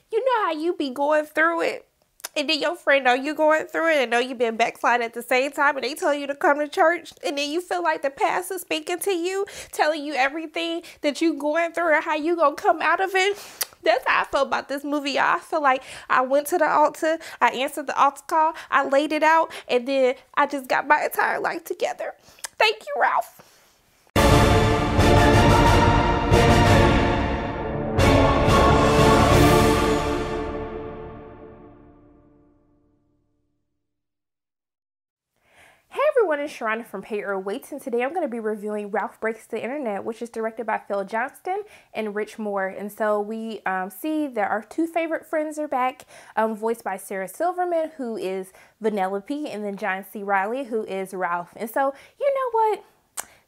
You know how you be going through it, and then your friend know you going through it and know you been backsliding at the same time, and they tell you to come to church, and then you feel like the pastor speaking to you, telling you everything that you going through and how you gonna come out of it. That's how I felt about this movie, y'all. I feel like I went to the altar, I answered the altar call, I laid it out, and then I just got my entire life together. Thank you, Ralph. Hey everyone, it's Sharana from Pay or Wait, and today I'm going to be reviewing Ralph Breaks the Internet, which is directed by Phil Johnston and Rich Moore. And so we see that our two favorite friends are back, voiced by Sarah Silverman, who is Vanellope, and then John C. Reilly, who is Ralph. And so, you know what?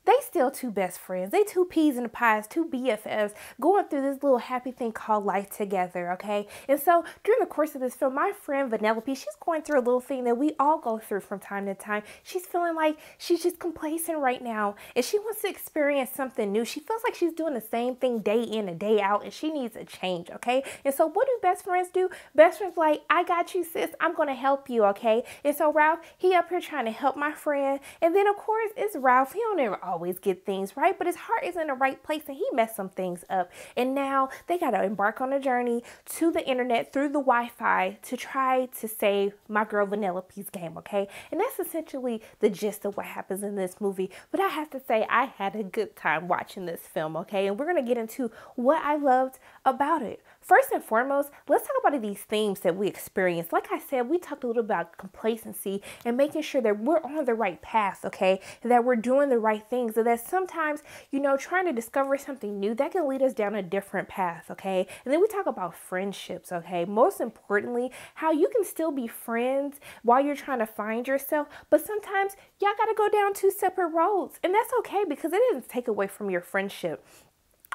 They still two best friends. They two peas in the pies, two BFFs going through this little happy thing called life together, okay? And so during the course of this film, my friend Vanellope, she's going through a little thing that we all go through from time to time. She's feeling like she's just complacent right now, and she wants to experience something new. She feels like she's doing the same thing day in and day out, and she needs a change, okay? And so what do best friends do? Best friends like, I got you, sis. I'm going to help you, okay? And so Ralph, he up here trying to help my friend. And then, of course, it's Ralph. He don't ever always get things right, but his heart is in the right place, and he messed some things up. And now they got to embark on a journey to the internet through the Wi-Fi to try to save my girl Vanellope's game, okay? And that's essentially the gist of what happens in this movie. But I have to say, I had a good time watching this film, okay? And we're going to get into what I loved about it. First and foremost, let's talk about these themes that we experience. Like I said, we talked a little about complacency and making sure that we're on the right path, okay? That we're doing the right things. So that sometimes, you know, trying to discover something new, that can lead us down a different path, okay? And then we talk about friendships, okay? Most importantly, how you can still be friends while you're trying to find yourself, but sometimes y'all got to go down two separate roads. And that's okay, because it doesn't take away from your friendship.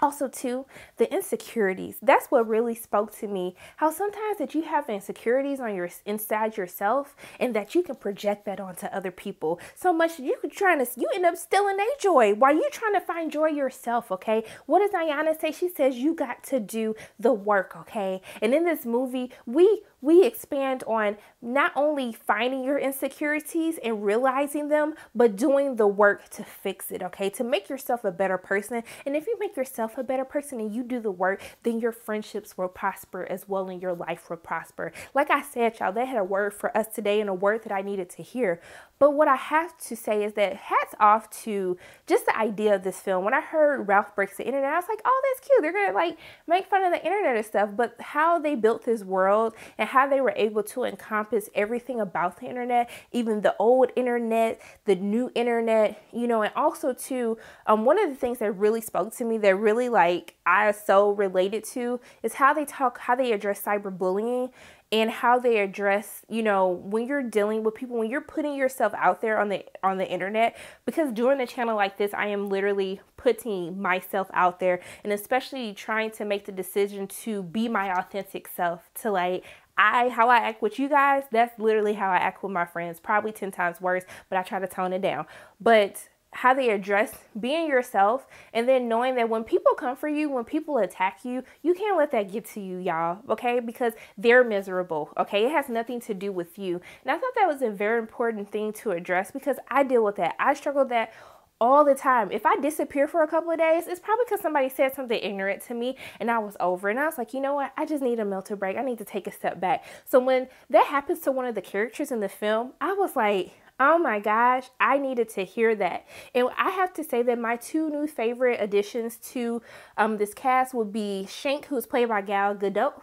Also, too, the insecurities. That's what really spoke to me. How sometimes that you have insecurities on your inside yourself, and that you can project that onto other people so much that you end up stealing their joy while you're trying to find joy yourself, okay? What does Ayana say? She says you got to do the work, okay? And in this movie, we expand on not only finding your insecurities and realizing them, but doing the work to fix it, okay? To make yourself a better person. And if you make yourself a better person and you do the work, then your friendships will prosper as well, and your life will prosper. Like I said, y'all, they had a word for us today, and a word that I needed to hear. But what I have to say is that hats off to just the idea of this film. When I heard Ralph Breaks the Internet, I was like, oh, that's cute. They're going to like make fun of the internet and stuff. But how they built this world and how they were able to encompass everything about the internet, even the old internet, the new internet, you know, and also too, one of the things that really spoke to me, that really like I so related to, is how they address cyberbullying. And how they address, you know, when you're dealing with people, when you're putting yourself out there on the internet. Because doing a channel like this, I am literally putting myself out there, and especially trying to make the decision to be my authentic self, to like, how I act with you guys, that's literally how I act with my friends. Probably 10 times worse, but I try to tone it down. But how they address being yourself, and then knowing that when people come for you, when people attack you, you can't let that get to you, y'all, okay? Because they're miserable, okay? It has nothing to do with you. And I thought that was a very important thing to address, because I deal with that. I struggle with that all the time. If I disappear for a couple of days, it's probably because somebody said something ignorant to me and I was over. And I was like, you know what? I just need a mental break. I need to take a step back. So when that happens to one of the characters in the film, I was like, oh my gosh, I needed to hear that. And I have to say that my two new favorite additions to this cast would be Shank, who's played by Gal Gadot.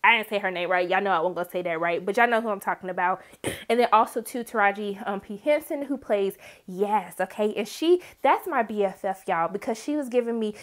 I didn't say her name right. Y'all know I wasn't going to say that right, but y'all know who I'm talking about. And then also to Taraji P. Henson, who plays Yas, okay? And that's my BFF, y'all, because she was giving me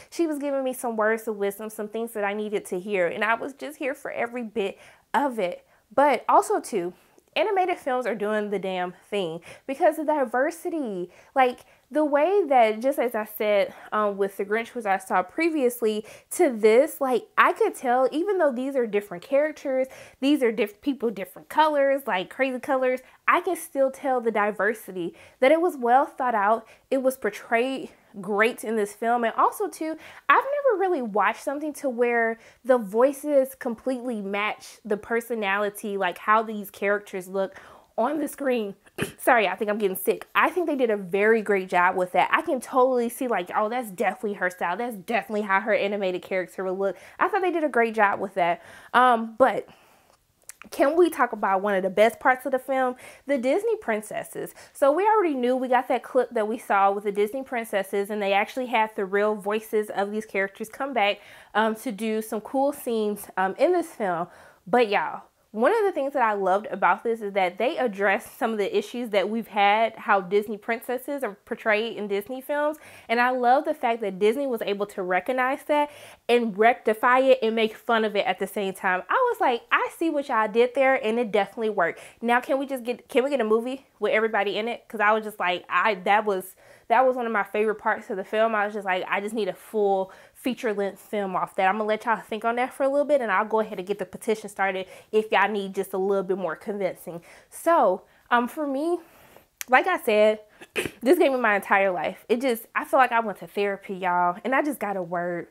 some words of wisdom, some things that I needed to hear. And I was just here for every bit of it. But also too, animated films are doing the damn thing, because the diversity, like the way that, just as I said with The Grinch, which I saw previously, to this, like I could tell, even though these are different characters, these are different people, different colors, like crazy colors, I can still tell the diversity, that it was well thought out. It was portrayed great in this film. And also too, I've never really watched something to where the voices completely match the personality, like how these characters look on the screen. Sorry, I think I'm getting sick. I think they did a very great job with that. I can totally see like, oh, that's definitely her style. That's definitely how her animated character would look. I thought they did a great job with that. But can we talk about one of the best parts of the film, the Disney princesses? So we already knew, we got that clip that we saw with the Disney princesses, and they actually had the real voices of these characters come back to do some cool scenes in this film. But y'all, one of the things that I loved about this is that they addressed some of the issues that we've had, how Disney princesses are portrayed in Disney films. And I love the fact that Disney was able to recognize that and rectify it and make fun of it at the same time. I was like, I see what y'all did there, and it definitely worked. Now, can we get a movie with everybody in it? Because I was just like, that was one of my favorite parts of the film. I was just like, I just need a full feature-length film off that. I'm gonna let y'all think on that for a little bit, and I'll go ahead and get the petition started if y'all need just a little bit more convincing. So for me, like I said, this gave me my entire life. I feel like I went to therapy, y'all, and I just got a word.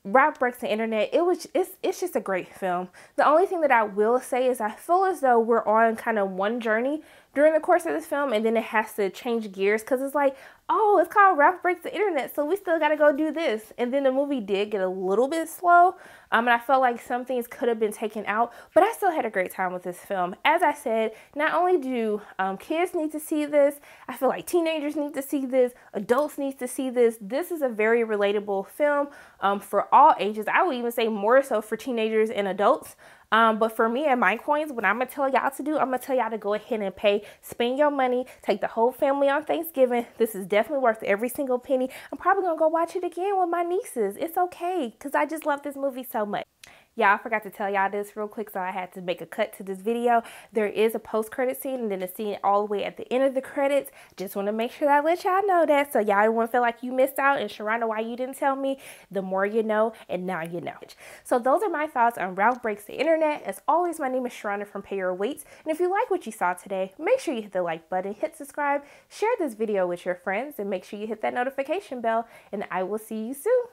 Ralph Breaks the Internet. It's just a great film. The only thing that I will say is I feel as though we're on kind of one journey during the course of this film, and then it has to change gears because it's like, oh, it's called Ralph Breaks the Internet, so we still got to go do this. And then the movie did get a little bit slow, and I felt like some things could have been taken out, but I still had a great time with this film. As I said, not only do kids need to see this, I feel like teenagers need to see this, adults need to see this. This is a very relatable film for all ages. I would even say more so for teenagers and adults. But for me and my coins, what I'm going to tell y'all to do, I'm going to tell y'all to go ahead and spend your money, take the whole family on Thanksgiving. This is definitely worth every single penny. I'm probably going to go watch it again with my nieces. It's okay, because I just love this movie so much. Yeah, I forgot to tell y'all this real quick, so I had to make a cut to this video. There is a post-credit scene and then a scene all the way at the end of the credits. Just want to make sure that I let y'all know that, so y'all don't want to feel like you missed out. And Sharronda, why you didn't tell me? The more you know, and now you know. So those are my thoughts on Ralph Breaks the Internet. As always, my name is Sharronda from Pay Your Weights. And if you like what you saw today, make sure you hit the like button, hit subscribe, share this video with your friends, and make sure you hit that notification bell. And I will see you soon.